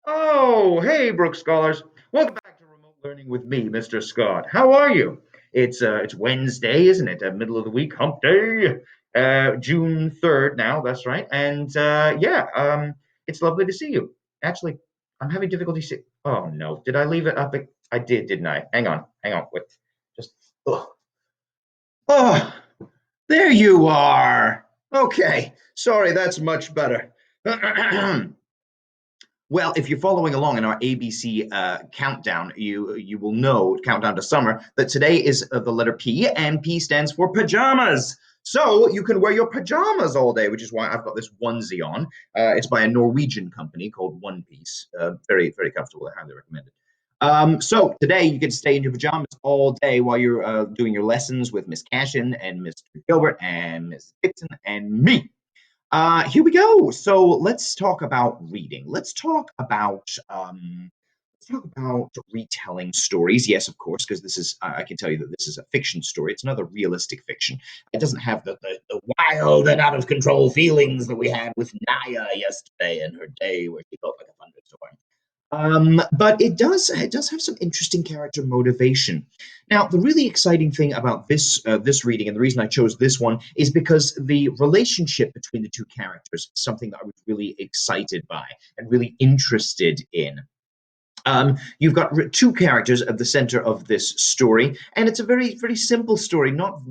Oh, hey, Brooks Scholars. Welcome back to Remote Learning with me, Mr. Scott. How are you? It's Wednesday, isn't it? Middle of the week, hump day. June 3rd now, that's right. And it's lovely to see you. Actually, I'm having difficulty see. Oh no, did I leave it up? I did, didn't I? Hang on, wait. Just oh, oh, there you are. Okay, sorry, that's much better. Well, if you're following along in our ABC countdown, you will know countdown to summer that today is the letter P, and P stands for pajamas. So you can wear your pajamas all day, which is why I've got this onesie on. It's by a Norwegian company called One Piece. Very very comfortable. I highly recommend it. So today you get to stay in your pajamas all day while you're doing your lessons with Miss Cashin and Mr. Gilbert and Miss Dixon and me. Here we go. So let's talk about reading. Let's talk about retelling stories. Yes, of course, because this is I can tell you that this is a fiction story. It's another realistic fiction. It doesn't have the wild and out of control feelings that we had with Naya yesterday in her day where she felt like a thunderstorm. But it does have some interesting character motivation. Now, the really exciting thing about this reading, and the reason I chose this one, is because the relationship between the two characters is something that I was really excited by and really interested in. You've got two characters at the center of this story, and it's a very, very simple story. Not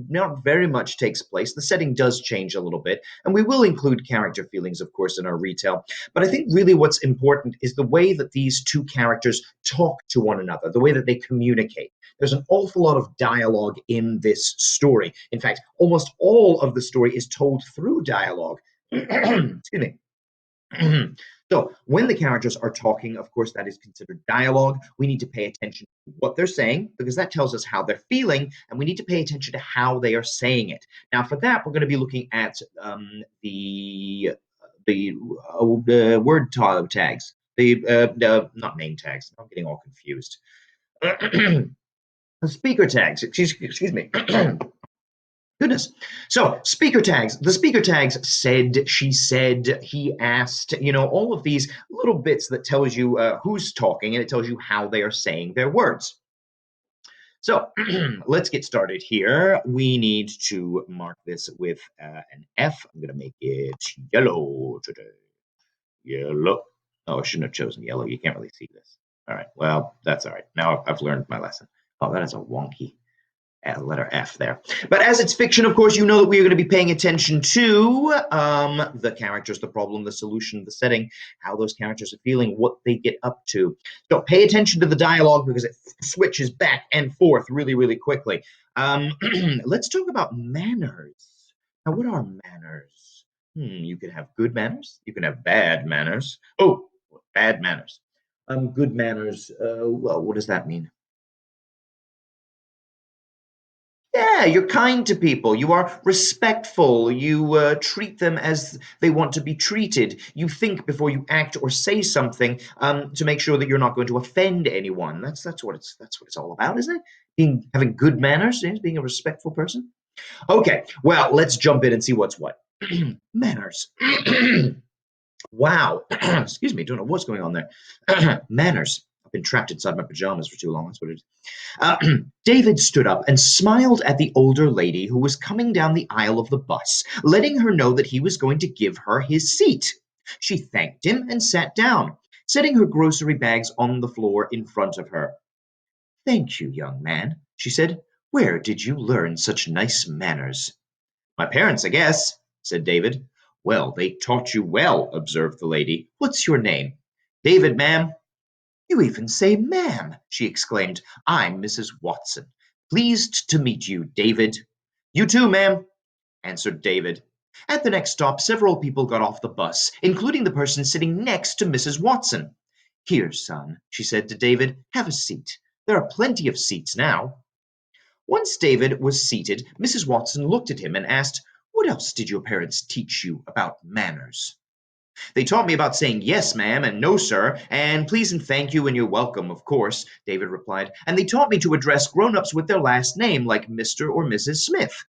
very much takes place. The setting does change a little bit, and we will include character feelings, of course, in our retell. But I think really what's important is the way that these two characters talk to one another, the way that they communicate. There's an awful lot of dialogue in this story. In fact, almost all of the story is told through dialogue. Excuse me. So, when the characters are talking, of course, that is considered dialogue. We need to pay attention to what they're saying because that tells us how they're feeling, and we need to pay attention to how they are saying it. Now, for that, we're going to be looking at the word tags, the not name tags. I'm getting all confused. The speaker tags. Excuse me. Goodness. So, speaker tags. The speaker tags said, she said, he asked, all of these little bits that tells you who's talking and it tells you how they are saying their words. So, let's get started here. We need to mark this with an F. I'm going to make it yellow today. Yellow. Oh, I shouldn't have chosen yellow. You can't really see this. All right. Well, that's all right. Now I've learned my lesson. Oh, that is a wonky letter F there. But as it's fiction, of course, you know that we are going to be paying attention to the characters, the problem, the solution, the setting, how those characters are feeling, what they get up to. So pay attention to the dialogue because it switches back and forth really, really quickly. Let's talk about manners. Now, what are manners? You can have good manners. You can have bad manners. Oh, bad manners. Good manners. Well, what does that mean? Yeah, you're kind to people. You are respectful. You treat them as they want to be treated. You think before you act or say something to make sure that you're not going to offend anyone. That's what it's all about, isn't it? Having good manners, being a respectful person. Okay, well, let's jump in and see what's what. Manners. Wow. Excuse me. Don't know what's going on there. Manners. I've been trapped inside my pajamas for too long. That's what it is. Uh, David stood up and smiled at the older lady who was coming down the aisle of the bus, letting her know that he was going to give her his seat. She thanked him and sat down, setting her grocery bags on the floor in front of her. Thank you, young man, she said. Where did you learn such nice manners? My parents, I guess, said David. Well, they taught you well, observed the lady. What's your name? David, ma'am. You even say ma'am, she exclaimed. I'm Mrs. Watson. Pleased to meet you, David. You too, ma'am, answered David. At the next stop, several people got off the bus, including the person sitting next to Mrs. Watson. Here, son, she said to David, have a seat. There are plenty of seats now. Once David was seated, Mrs. Watson looked at him and asked, What else did your parents teach you about manners? They taught me about saying yes, ma'am, and no, sir, and please and thank you and you're welcome, of course, David replied. And they taught me to address grown-ups with their last name, like Mr. or Mrs. Smith.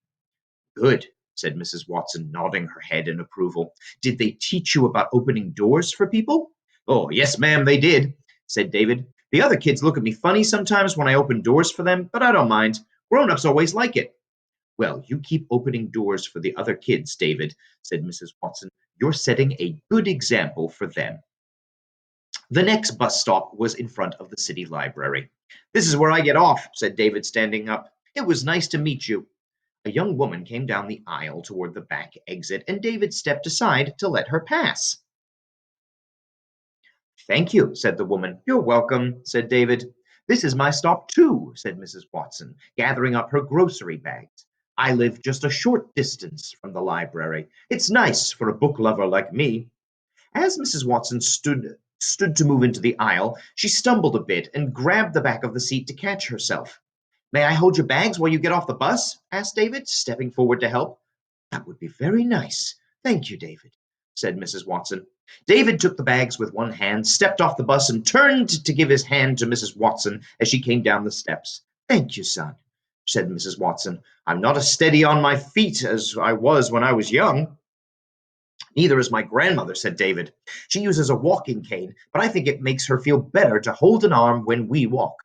Good, said Mrs. Watson, nodding her head in approval. Did they teach you about opening doors for people? Oh, yes, ma'am, they did, said David. The other kids look at me funny sometimes when I open doors for them, but I don't mind. Grown-ups always like it. Well, you keep opening doors for the other kids, David, said Mrs. Watson. You're setting a good example for them. The next bus stop was in front of the city library. This is where I get off, said David, standing up. It was nice to meet you. A young woman came down the aisle toward the back exit, and David stepped aside to let her pass. Thank you, said the woman. You're welcome, said David. This is my stop, too, said Mrs. Watson, gathering up her grocery bags. I live just a short distance from the library. It's nice for a book lover like me. As Mrs. Watson stood to move into the aisle, she stumbled a bit and grabbed the back of the seat to catch herself. May I hold your bags while you get off the bus? Asked David, stepping forward to help. That would be very nice. Thank you, David, said Mrs. Watson. David took the bags with one hand, stepped off the bus, and turned to give his hand to Mrs. Watson as she came down the steps. Thank you, son, said Mrs. Watson. I'm not as steady on my feet as I was when I was young. Neither is my grandmother, said David. She uses a walking cane, but I think it makes her feel better to hold an arm when we walk.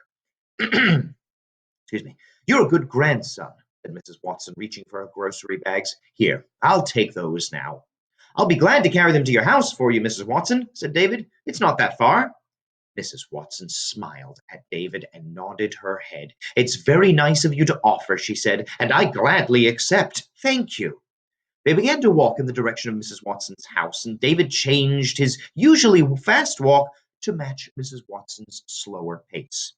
Excuse me. You're a good grandson, said Mrs. Watson, reaching for her grocery bags. Here, I'll take those now. I'll be glad to carry them to your house for you, Mrs. Watson, said David. It's not that far. Mrs. Watson smiled at David and nodded her head. It's very nice of you to offer, she said, and I gladly accept. Thank you. They began to walk in the direction of Mrs. Watson's house, and David changed his usually fast walk to match Mrs. Watson's slower pace.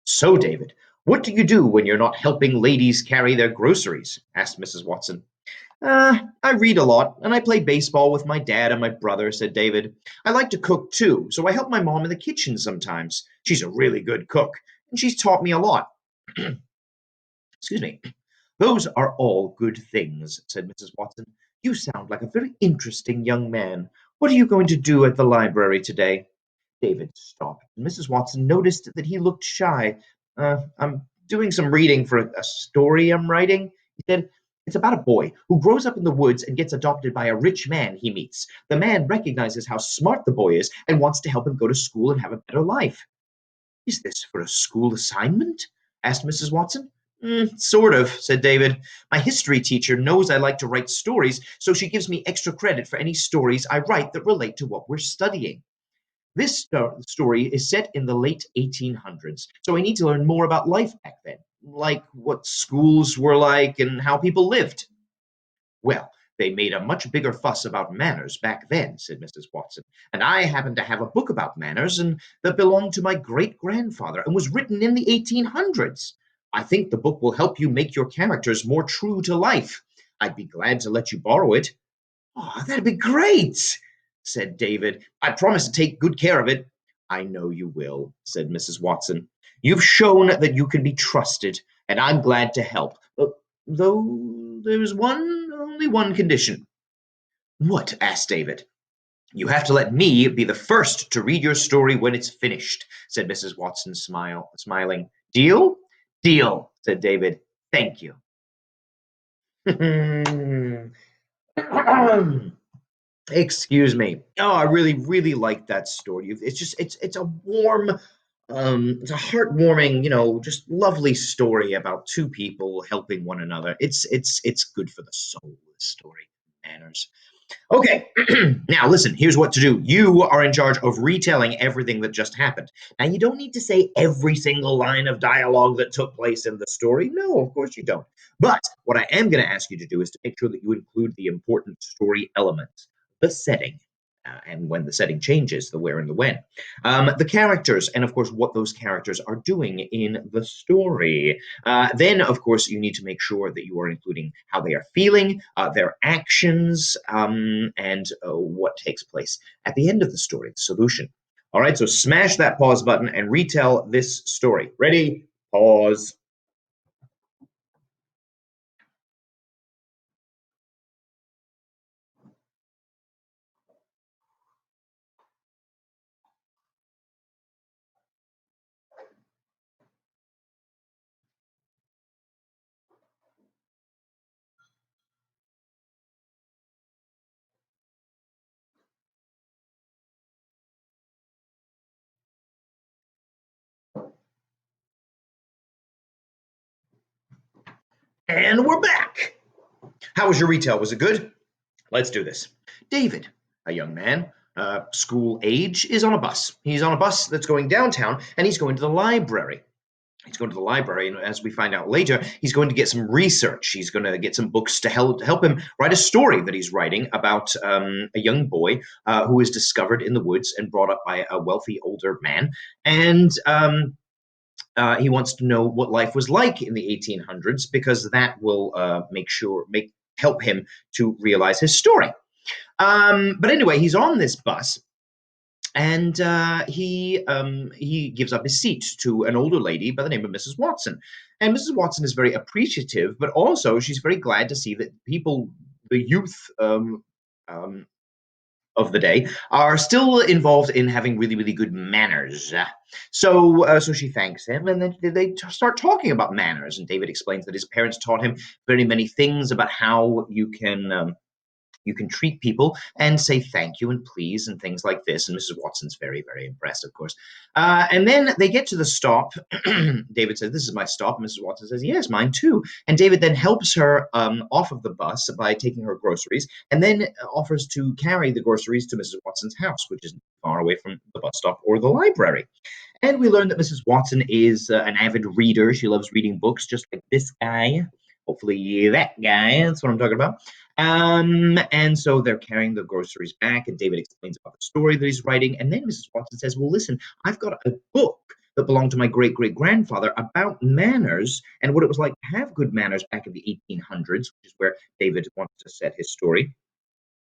So, David, what do you do when you're not helping ladies carry their groceries? Asked Mrs. Watson. I read a lot, and I play baseball with my dad and my brother, said David. I like to cook too, so I help my mom in the kitchen sometimes. She's a really good cook, and she's taught me a lot. Excuse me. Those are all good things, said Mrs. Watson. You sound like a very interesting young man. What are you going to do at the library today? David stopped, and Mrs. Watson noticed that he looked shy. I'm doing some reading for a story I'm writing, he said. It's about a boy who grows up in the woods and gets adopted by a rich man he meets. The man recognizes how smart the boy is and wants to help him go to school and have a better life. Is this for a school assignment? Asked Mrs. Watson. Sort of, said David. My history teacher knows I like to write stories, so she gives me extra credit for any stories I write that relate to what we're studying. This story is set in the late 1800s, so I need to learn more about life back then, like what schools were like and how people lived. Well, they made a much bigger fuss about manners back then, said Mrs. Watson, and I happen to have a book about manners and that belonged to my great grandfather and was written in the 1800s. I think the book will help you make your characters more true to life. I'd be glad to let you borrow it. Oh, that'd be great, said David. I promise to take good care of it. I know you will, said Mrs. Watson. You've shown that you can be trusted, and I'm glad to help. Though there's only one condition. What? Asked David. You have to let me be the first to read your story when it's finished, said Mrs. Watson, smiling. Deal? Deal, said David. Thank you. Excuse me. Oh, I really, really like that story. It's a warm, it's a heartwarming, just lovely story about two people helping one another. It's good for the soul. This story, manners. Okay, now listen, here's what to do. You are in charge of retelling everything that just happened. Now, you don't need to say every single line of dialogue that took place in the story. No, of course you don't. But what I am going to ask you to do is to make sure that you include the important story elements, the setting. And when the setting changes, the where and the when. The characters, and of course, what those characters are doing in the story. Then, of course, you need to make sure that you are including how they are feeling, their actions, and what takes place at the end of the story, the solution. All right, so smash that pause button and retell this story. Ready? Pause. And we're back. How was your retail? Was it good? Let's do this. David, a young man, school age, is on a bus. He's on a bus that's going downtown, and he's going to the library. He's going to the library, and as we find out later, he's going to get some research. He's going to get some books to help him write a story that he's writing about a young boy who is discovered in the woods and brought up by a wealthy older man. And he wants to know what life was like in the 1800s because that will help him to realize his story. But anyway, he's on this bus, and he gives up his seat to an older lady by the name of Mrs. Watson. And Mrs. Watson is very appreciative, but also she's very glad to see that people, the youth of the day, are still involved in having really, really good manners. So she thanks him, and then they start talking about manners. And David explains that his parents taught him very many things about how you can treat people and say thank you and please and things like this. And Mrs. Watson's very, very impressed, of course. And then they get to the stop. David says, "This is my stop." Mrs. Watson says, "Yes, mine too." And David then helps her off of the bus by taking her groceries, and then offers to carry the groceries to Mrs. Watson's house, which isn't far away from the bus stop or the library. And we learn that Mrs. Watson is an avid reader. She loves reading books, just like this guy. Hopefully that guy. That's what I'm talking about. And so they're carrying the groceries back, and David explains about the story that he's writing. And then Mrs. Watson says, "Well, listen, I've got a book that belonged to my great great grandfather about manners and what it was like to have good manners back in the 1800s, which is where David wants to set his story.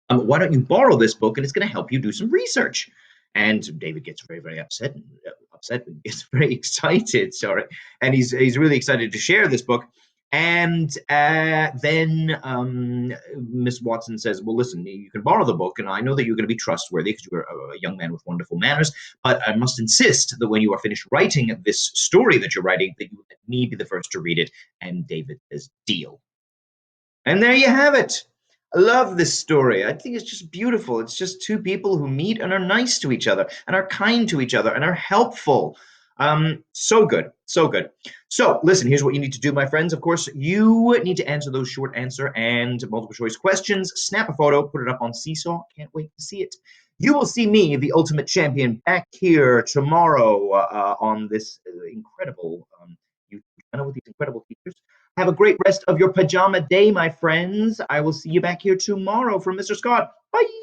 Why don't you borrow this book, and it's going to help you do some research?" And David gets very, very upset, and gets very excited. Sorry, and he's really excited to share this book. And then Miss Watson says, "Well, listen, you can borrow the book, and I know that you're going to be trustworthy because you're a young man with wonderful manners. But I must insist that when you are finished writing this story that you're writing, that you let me be the first to read it." And David says, "Deal." And there you have it. I love this story. I think it's just beautiful. It's just two people who meet and are nice to each other and are kind to each other and are helpful. So good. So good. So listen, here's what you need to do, my friends. Of course, you need to answer those short answer and multiple choice questions. Snap a photo, put it up on Seesaw. Can't wait to see it. You will see me, the ultimate champion, back here tomorrow on this incredible YouTube channel with these incredible teachers. Have a great rest of your pajama day, my friends. I will see you back here tomorrow from Mr. Scott. Bye.